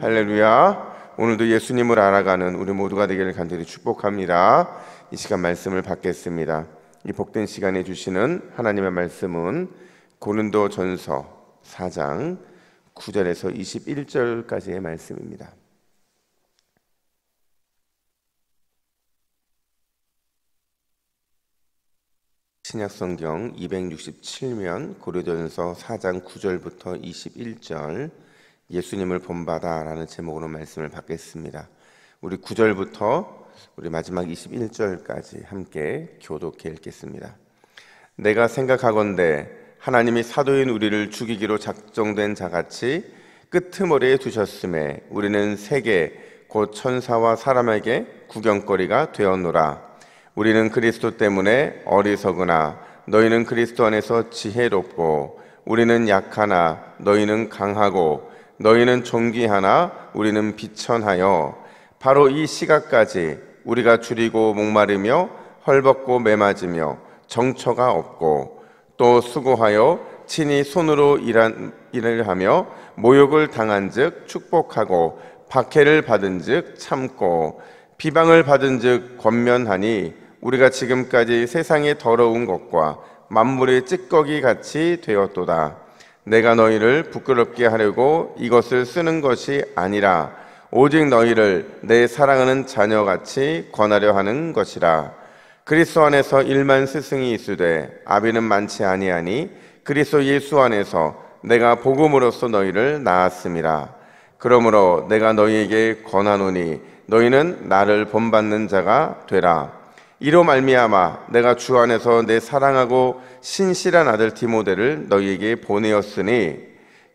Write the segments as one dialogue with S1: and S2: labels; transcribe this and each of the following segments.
S1: 할렐루야. 오늘도 예수님을 알아가는 우리 모두가 되기를 간절히 축복합니다. 이 시간 말씀을 받겠습니다. 이 복된 시간에 주시는 하나님의 말씀은 고린도전서 4장 9절에서 21절까지의 말씀입니다. 신약성경 267면 고린도전서 4장 9절부터 21절 예수님을 본받아 라는 제목으로 말씀을 받겠습니다. 우리 9절부터 우리 마지막 21절까지 함께 교독해 읽겠습니다. 내가 생각하건대 하나님이 사도인 우리를 죽이기로 작정된 자같이 끄트머리에 두셨음에 우리는 세계 곧 천사와 사람에게 구경거리가 되었노라. 우리는 그리스도 때문에 어리석으나 너희는 그리스도 안에서 지혜롭고 우리는 약하나 너희는 강하고 너희는 존귀하나 우리는 비천하여 바로 이 시각까지 우리가 줄이고 목마르며 헐벗고 매맞으며 정처가 없고 또 수고하여 친히 손으로 일을 하며 모욕을 당한즉 축복하고 박해를 받은즉 참고 비방을 받은즉 권면하니 우리가 지금까지 세상의 더러운 것과 만물의 찌꺼기 같이 되었도다. 내가 너희를 부끄럽게 하려고 이것을 쓰는 것이 아니라 오직 너희를 내 사랑하는 자녀같이 권하려 하는 것이라. 그리스도 안에서 1만 스승이 있으되 아비는 많지 아니하니 그리스도 예수 안에서 내가 복음으로써 너희를 낳았음이라. 그러므로 내가 너희에게 권하노니 너희는 나를 본받는 자가 되라. 이로 말미암아 내가 주 안에서 내 사랑하고 신실한 아들 디모데를 너희에게 보내었으니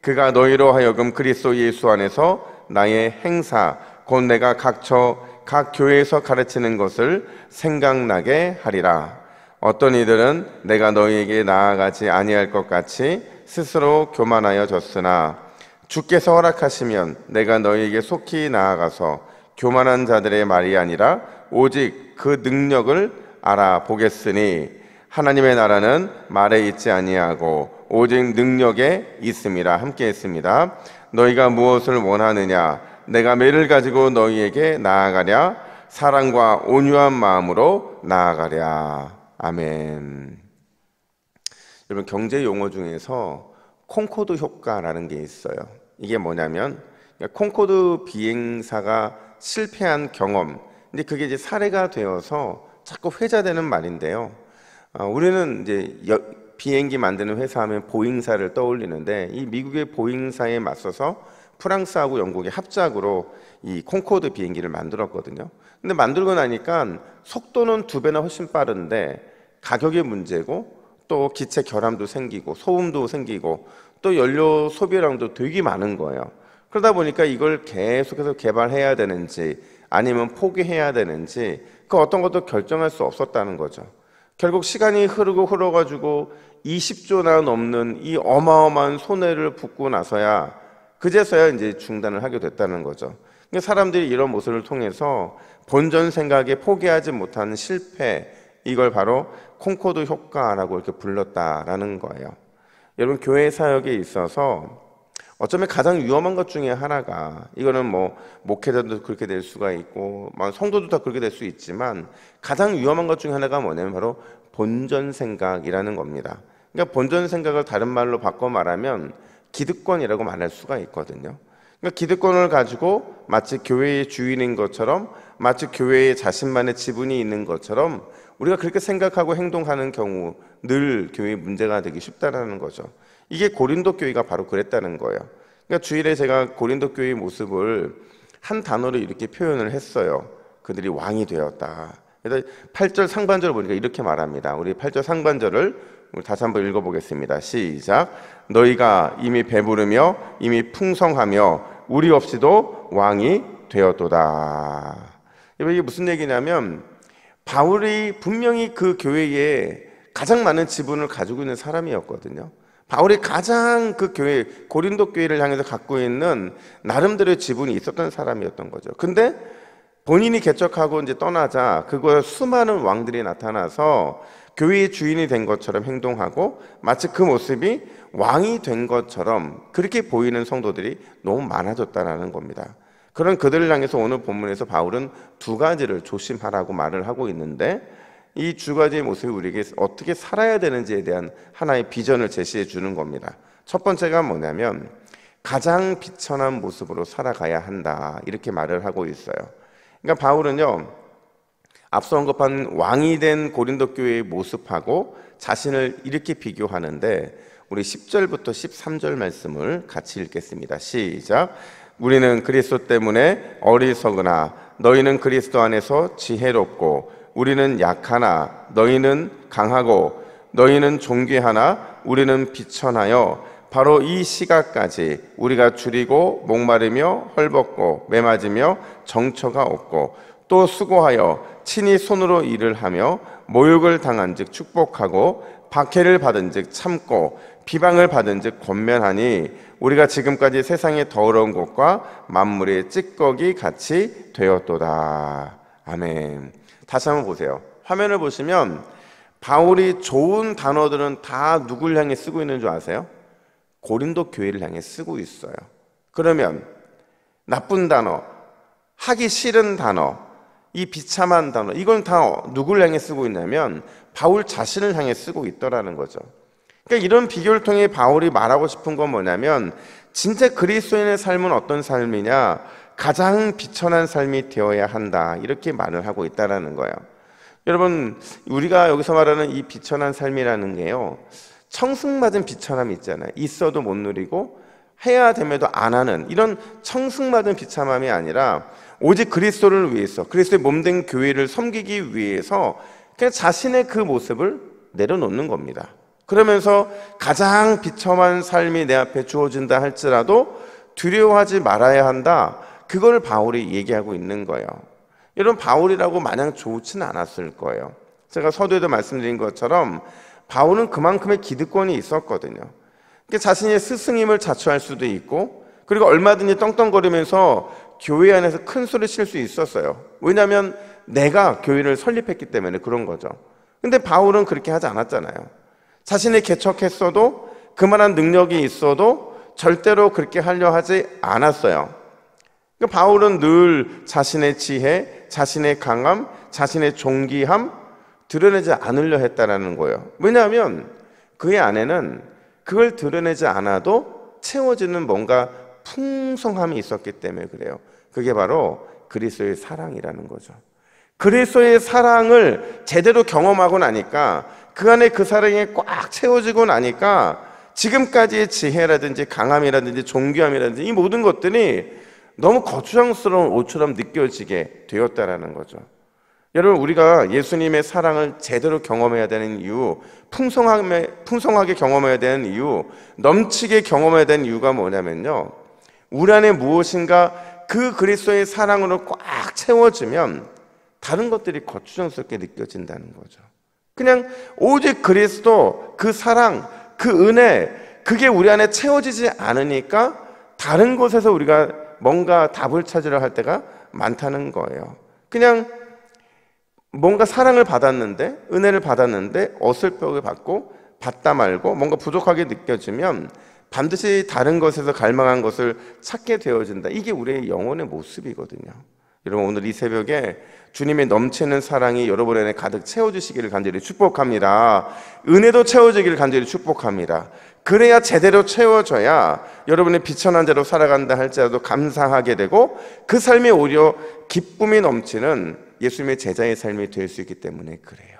S1: 그가 너희로 하여금 그리스도 예수 안에서 나의 행사 곧 내가 각처 각 교회에서 가르치는 것을 생각나게 하리라. 어떤 이들은 내가 너희에게 나아가지 아니할 것 같이 스스로 교만하여 졌으나 주께서 허락하시면 내가 너희에게 속히 나아가서 교만한 자들의 말이 아니라 오직 그 능력을 알아보겠으니 하나님의 나라는 말에 있지 아니하고 오직 능력에 있음이라. 함께 했습니다. 너희가 무엇을 원하느냐? 내가 매를 가지고 너희에게 나아가랴. 사랑과 온유한 마음으로 나아가랴. 아멘. 여러분, 경제 용어 중에서 콩코드 효과라는 게 있어요. 이게 뭐냐면 콩코드 비행사가 실패한 경험, 근데 그게 이제 사례가 되어서 자꾸 회자되는 말인데요. 우리는 이제 비행기 만드는 회사 하면 보잉사를 떠올리는데 이 미국의 보잉사에 맞서서 프랑스하고 영국이 합작으로 이 콩코드 비행기를 만들었거든요. 근데 만들고 나니까 속도는 2배나 훨씬 빠른데 가격이 문제고 또 기체 결함도 생기고 소음도 생기고 또 연료 소비량도 되게 많은 거예요. 그러다 보니까 이걸 계속해서 개발해야 되는지 아니면 포기해야 되는지 그 어떤 것도 결정할 수 없었다는 거죠. 결국 시간이 흘러가지고 20조나 넘는 이 어마어마한 손해를 붓고 나서야 그제서야 이제 중단을 하게 됐다는 거죠. 그러니까 사람들이 이런 모습을 통해서 본전 생각에 포기하지 못한 실패, 이걸 바로 콩코드 효과라고 이렇게 불렀다라는 거예요. 여러분, 교회 사역에 있어서 어쩌면 가장 위험한 것 중에 하나가, 이거는 뭐 목회자도 그렇게 될 수가 있고 성도도 다 그렇게 될 수 있지만 가장 위험한 것 중에 하나가 뭐냐면 바로 본전 생각이라는 겁니다. 그러니까 본전 생각을 다른 말로 바꿔 말하면 기득권이라고 말할 수가 있거든요. 그러니까 기득권을 가지고 마치 교회의 주인인 것처럼, 마치 교회에 자신만의 지분이 있는 것처럼 우리가 그렇게 생각하고 행동하는 경우 늘 교회에 문제가 되기 쉽다라는 거죠. 이게 고린도 교회가 바로 그랬다는 거예요. 그러니까 주일에 제가 고린도 교회의 모습을 한 단어로 이렇게 표현을 했어요. 그들이 왕이 되었다. 그래서 8절 상반절을 보니까 이렇게 말합니다. 우리 8절 상반절을 다시 한번 읽어보겠습니다. 시작. 너희가 이미 배부르며 이미 풍성하며 우리 없이도 왕이 되었도다. 이게 무슨 얘기냐면 바울이 분명히 그 교회에 가장 많은 지분을 가지고 있는 사람이었거든요. 바울이 가장 그 교회, 고린도 교회를 향해서 갖고 있는 나름대로의 지분이 있었던 사람이었던 거죠. 근데 본인이 개척하고 이제 떠나자 그거에 수많은 왕들이 나타나서 교회의 주인이 된 것처럼 행동하고 마치 그 모습이 왕이 된 것처럼 그렇게 보이는 성도들이 너무 많아졌다는 겁니다. 그런 그들을 향해서 오늘 본문에서 바울은 두 가지를 조심하라고 말을 하고 있는데, 이 두 가지의 모습이 우리에게 어떻게 살아야 되는지에 대한 하나의 비전을 제시해 주는 겁니다. 첫 번째가 뭐냐면 가장 비천한 모습으로 살아가야 한다, 이렇게 말을 하고 있어요. 그러니까 바울은요, 앞서 언급한 왕이 된 고린도 교회의 모습하고 자신을 이렇게 비교하는데, 우리 10절부터 13절 말씀을 같이 읽겠습니다. 시작. 우리는 그리스도 때문에 어리석으나 너희는 그리스도 안에서 지혜롭고, 우리는 약하나 너희는 강하고, 너희는 존귀하나 우리는 비천하여 바로 이 시각까지 우리가 줄이고 목마르며 헐벗고 매맞으며 정처가 없고, 또 수고하여 친히 손으로 일을 하며 모욕을 당한즉 축복하고 박해를 받은즉 참고 비방을 받은즉 권면하니, 우리가 지금까지 세상의 더러운 것과 만물의 찌꺼기 같이 되었도다. 아멘. 다시 한번 보세요. 화면을 보시면 바울이 좋은 단어들은 다 누굴 향해 쓰고 있는 줄 아세요? 고린도 교회를 향해 쓰고 있어요. 그러면 나쁜 단어, 하기 싫은 단어, 이 비참한 단어, 이건 다 누굴 향해 쓰고 있냐면 바울 자신을 향해 쓰고 있더라는 거죠. 그러니까 이런 비교를 통해 바울이 말하고 싶은 건 뭐냐면, 진짜 그리스도인의 삶은 어떤 삶이냐, 가장 비천한 삶이 되어야 한다, 이렇게 말을 하고 있다는 거예요. 여러분, 우리가 여기서 말하는 이 비천한 삶이라는 게요, 청승맞은 비천함이 있잖아요. 있어도 못 누리고 해야 됨에도 안 하는 이런 청승맞은 비참함이 아니라, 오직 그리스도를 위해서, 그리스도의 몸된 교회를 섬기기 위해서 그냥 자신의 그 모습을 내려놓는 겁니다. 그러면서 가장 비참한 삶이 내 앞에 주어진다 할지라도 두려워하지 말아야 한다, 그걸 바울이 얘기하고 있는 거예요. 여러분, 바울이라고 마냥 좋지는 않았을 거예요. 제가 서두에도 말씀드린 것처럼 바울은 그만큼의 기득권이 있었거든요. 그러니까 자신의 스승임을 자처할 수도 있고, 그리고 얼마든지 떵떵거리면서 교회 안에서 큰 소리 칠 수 있었어요. 왜냐하면 내가 교회를 설립했기 때문에 그런 거죠. 근데 바울은 그렇게 하지 않았잖아요. 자신이 개척했어도, 그만한 능력이 있어도 절대로 그렇게 하려 하지 않았어요. 그러니까 바울은 늘 자신의 지혜, 자신의 강함, 자신의 존귀함 드러내지 않으려 했다는 거예요. 왜냐하면 그의 안에는 그걸 드러내지 않아도 채워지는 뭔가 풍성함이 있었기 때문에 그래요. 그게 바로 그리스도의 사랑이라는 거죠. 그리스도의 사랑을 제대로 경험하고 나니까, 그 안에 그 사랑이 꽉 채워지고 나니까 지금까지의 지혜라든지 강함이라든지 존귀함이라든지 이 모든 것들이 너무 거추장스러운 옷처럼 느껴지게 되었다라는 거죠. 여러분, 우리가 예수님의 사랑을 제대로 경험해야 되는 이유, 풍성하게 경험해야 되는 이유, 넘치게 경험해야 되는 이유가 뭐냐면요, 우리 안에 무엇인가 그 그리스도의 사랑으로 꽉 채워지면 다른 것들이 거추장스럽게 느껴진다는 거죠. 그냥 오직 그리스도, 그 사랑, 그 은혜, 그게 우리 안에 채워지지 않으니까 다른 곳에서 우리가 뭔가 답을 찾으려 할 때가 많다는 거예요. 그냥 뭔가 사랑을 받았는데, 은혜를 받았는데 어슬쩍을 받고 받다 말고 뭔가 부족하게 느껴지면 반드시 다른 것에서 갈망한 것을 찾게 되어진다. 이게 우리의 영혼의 모습이거든요. 여러분, 오늘 이 새벽에 주님의 넘치는 사랑이 여러분 안에 가득 채워주시기를 간절히 축복합니다. 은혜도 채워지기를 간절히 축복합니다. 그래야 제대로 채워져야 여러분의 비천한 자로 살아간다 할지라도 감사하게 되고, 그 삶이 오히려 기쁨이 넘치는 예수님의 제자의 삶이 될 수 있기 때문에 그래요.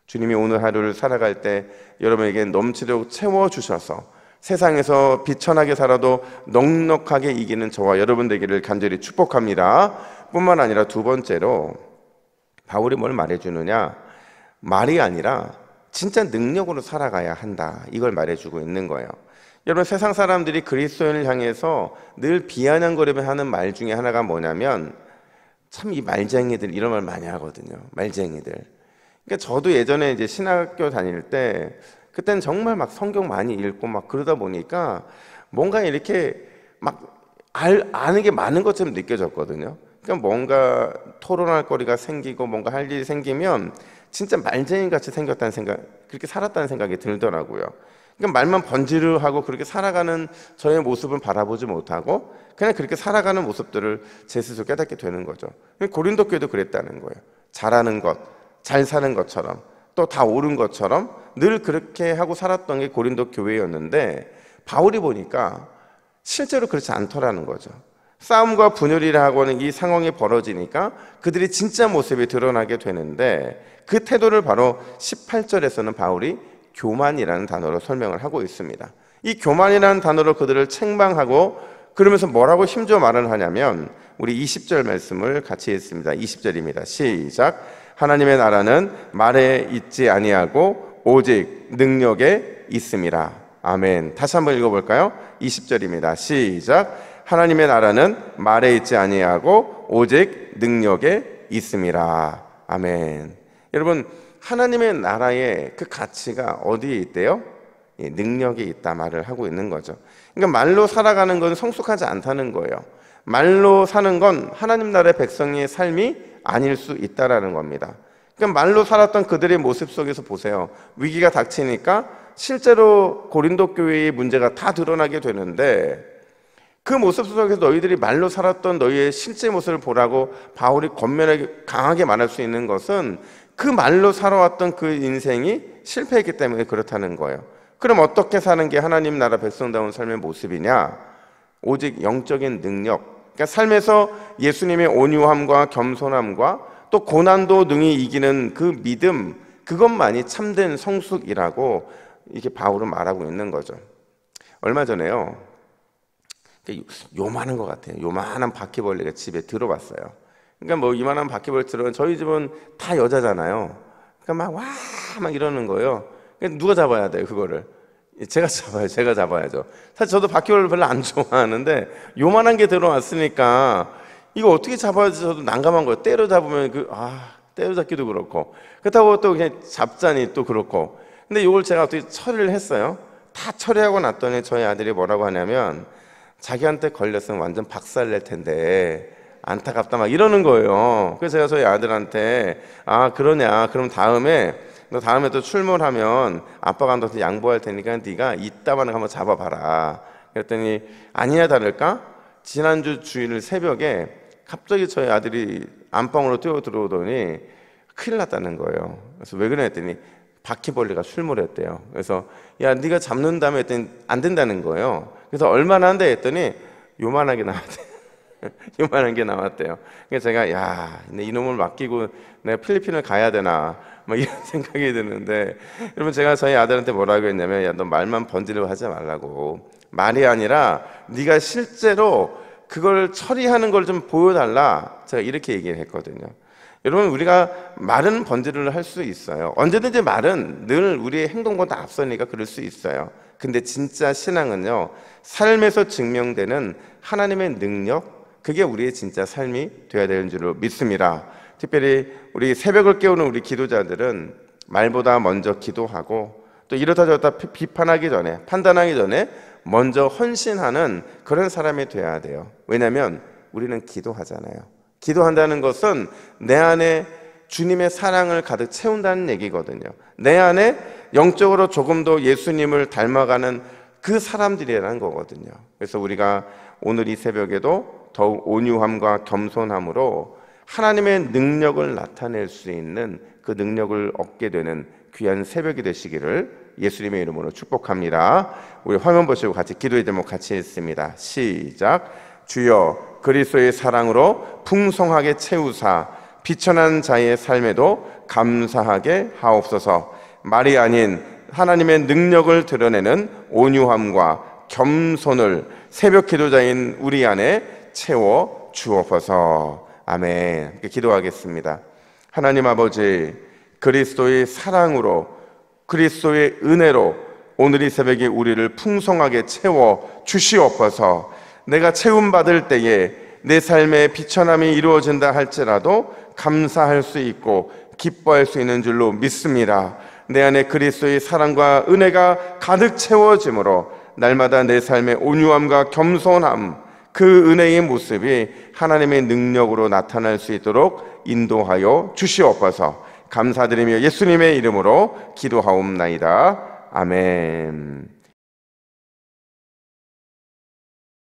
S1: 주님이 오늘 하루를 살아갈 때 여러분에게 넘치도록 채워주셔서 세상에서 비천하게 살아도 넉넉하게 이기는 저와 여러분 되기를 간절히 축복합니다. 뿐만 아니라 두 번째로 바울이 뭘 말해주느냐, 말이 아니라 진짜 능력으로 살아가야 한다, 이걸 말해주고 있는 거예요. 여러분, 세상 사람들이 그리스도인을 향해서 늘 비아냥거리며 하는 말 중에 하나가 뭐냐면, 참 이 말쟁이들, 이런 말 많이 하거든요. 말쟁이들. 그러니까 저도 예전에 이제 신학교 다닐 때, 그때는 정말 막 성경 많이 읽고 막 그러다 보니까 뭔가 이렇게 막 아는 게 많은 것처럼 느껴졌거든요. 그러니까 뭔가 토론할 거리가 생기고 뭔가 할 일이 생기면 진짜 말쟁이 같이 생겼다는 생각, 그렇게 살았다는 생각이 들더라고요. 그러니까 말만 번지르하고 그렇게 살아가는 저의 모습을 바라보지 못하고 그냥 그렇게 살아가는 모습들을 제 스스로 깨닫게 되는 거죠. 고린도 교회도 그랬다는 거예요. 잘하는 것, 잘 사는 것처럼 또 다 옳은 것처럼 늘 그렇게 하고 살았던 게 고린도 교회였는데 바울이 보니까 실제로 그렇지 않더라는 거죠. 싸움과 분열이라 하고는 이 상황이 벌어지니까 그들이 진짜 모습이 드러나게 되는데 그 태도를 바로 18절에서는 바울이 교만이라는 단어로 설명을 하고 있습니다. 이 교만이라는 단어로 그들을 책망하고 그러면서 뭐라고 힘줘 말을 하냐면 우리 20절 말씀을 같이 읽습니다. 20절입니다. 시작. 하나님의 나라는 말에 있지 아니하고 오직 능력에 있음이라. 아멘. 다시 한번 읽어볼까요? 20절입니다. 시작. 하나님의 나라는 말에 있지 아니하고 오직 능력에 있음이라. 아멘. 여러분, 하나님의 나라의 그 가치가 어디에 있대요? 능력에 있다 말을 하고 있는 거죠. 그러니까 말로 살아가는 건 성숙하지 않다는 거예요. 말로 사는 건 하나님 나라의 백성의 삶이 아닐 수 있다라는 겁니다. 그러니까 말로 살았던 그들의 모습 속에서 보세요. 위기가 닥치니까 실제로 고린도 교회의 문제가 다 드러나게 되는데 그 모습 속에서 너희들이 말로 살았던 너희의 실제 모습을 보라고 바울이 권면하게 강하게 말할 수 있는 것은 그 말로 살아왔던 그 인생이 실패했기 때문에 그렇다는 거예요. 그럼 어떻게 사는 게 하나님 나라 백성다운 삶의 모습이냐? 오직 영적인 능력, 그러니까 삶에서 예수님의 온유함과 겸손함과 또 고난도 능히 이기는 그 믿음, 그것만이 참된 성숙이라고 이렇게 바울은 말하고 있는 거죠. 얼마 전에요, 요만한 것 같아요. 요만한 바퀴벌레가 집에 들어왔어요. 그러니까 뭐 이만한 바퀴벌레 들어온 저희 집은 다 여자잖아요. 그러니까 막 이러는 거예요. 그러니까 누가 잡아야 돼요, 그거를? 제가 잡아요. 제가 잡아야죠. 사실 저도 바퀴벌레 별로 안 좋아하는데 요만한 게 들어왔으니까 이거 어떻게 잡아야지 저도 난감한 거예요. 때려잡으면 때려잡기도 그렇고 그렇다고 또 그냥 잡자니 또 그렇고. 근데 이걸 제가 어떻게 처리를 했어요. 다 처리하고 났더니 저희 아들이 뭐라고 하냐면 자기한테 걸렸으면 완전 박살낼 텐데 안타깝다 막 이러는 거예요. 그래서 제가 저희 아들한테 그러냐, 그럼 너 다음에 또 출몰하면 아빠가 너한테 양보할 테니까 네가 이따만은 한번 잡아봐라. 그랬더니 아니나 다를까 지난주 주일 새벽에 갑자기 저희 아들이 안방으로 뛰어 들어오더니 큰일 났다는 거예요. 그래서 왜 그래 했더니 바퀴벌레가 출몰했대요. 그래서 야, 네가 잡는다며 했더니 안 된다는 거예요. 그래서 얼마나 한대 했더니 요만하게 나왔대요. 요만한 게 나왔대요. 그래서 제가 이놈을 맡기고 내가 필리핀을 가야 되나 막 이런 생각이 드는데, 여러분 제가 저희 아들한테 뭐라고 했냐면 야, 너 말만 번지르 하지 말라고. 말이 아니라 네가 실제로 그걸 처리하는 걸 좀 보여달라. 제가 이렇게 얘기를 했거든요. 여러분, 우리가 말은 번지르를 할 수 있어요. 언제든지 말은 늘 우리의 행동보다 앞서니까 그럴 수 있어요. 근데 진짜 신앙은요, 삶에서 증명되는 하나님의 능력, 그게 우리의 진짜 삶이 되어야 되는 줄로 믿습니다. 특별히 우리 새벽을 깨우는 우리 기도자들은 말보다 먼저 기도하고 또 이렇다 저렇다 비판하기 전에, 판단하기 전에 먼저 헌신하는 그런 사람이 되어야 돼요. 왜냐하면 우리는 기도하잖아요. 기도한다는 것은 내 안에 주님의 사랑을 가득 채운다는 얘기거든요. 내 안에 영적으로 조금 더 예수님을 닮아가는 그 사람들이라는 거거든요. 그래서 우리가 오늘 이 새벽에도 더욱 온유함과 겸손함으로 하나님의 능력을 나타낼 수 있는 그 능력을 얻게 되는 귀한 새벽이 되시기를 예수님의 이름으로 축복합니다. 우리 화면 보시고 같이 기도의 제목 같이 읽습니다. 시작. 주여 그리스도의 사랑으로 풍성하게 채우사 비천한 자의 삶에도 감사하게 하옵소서. 말이 아닌 하나님의 능력을 드러내는 온유함과 겸손을 새벽 기도자인 우리 안에 채워 주옵소서. 아멘. 기도하겠습니다. 하나님 아버지, 그리스도의 사랑으로, 그리스도의 은혜로 오늘 이 새벽에 우리를 풍성하게 채워 주시옵소서. 내가 채움받을 때에 내 삶의 비천함이 이루어진다 할지라도 감사할 수 있고 기뻐할 수 있는 줄로 믿습니다. 내 안에 그리스도의 사랑과 은혜가 가득 채워지므로 날마다 내 삶의 온유함과 겸손함, 그 은혜의 모습이 하나님의 능력으로 나타날 수 있도록 인도하여 주시옵소서. 감사드리며 예수님의 이름으로 기도하옵나이다. 아멘.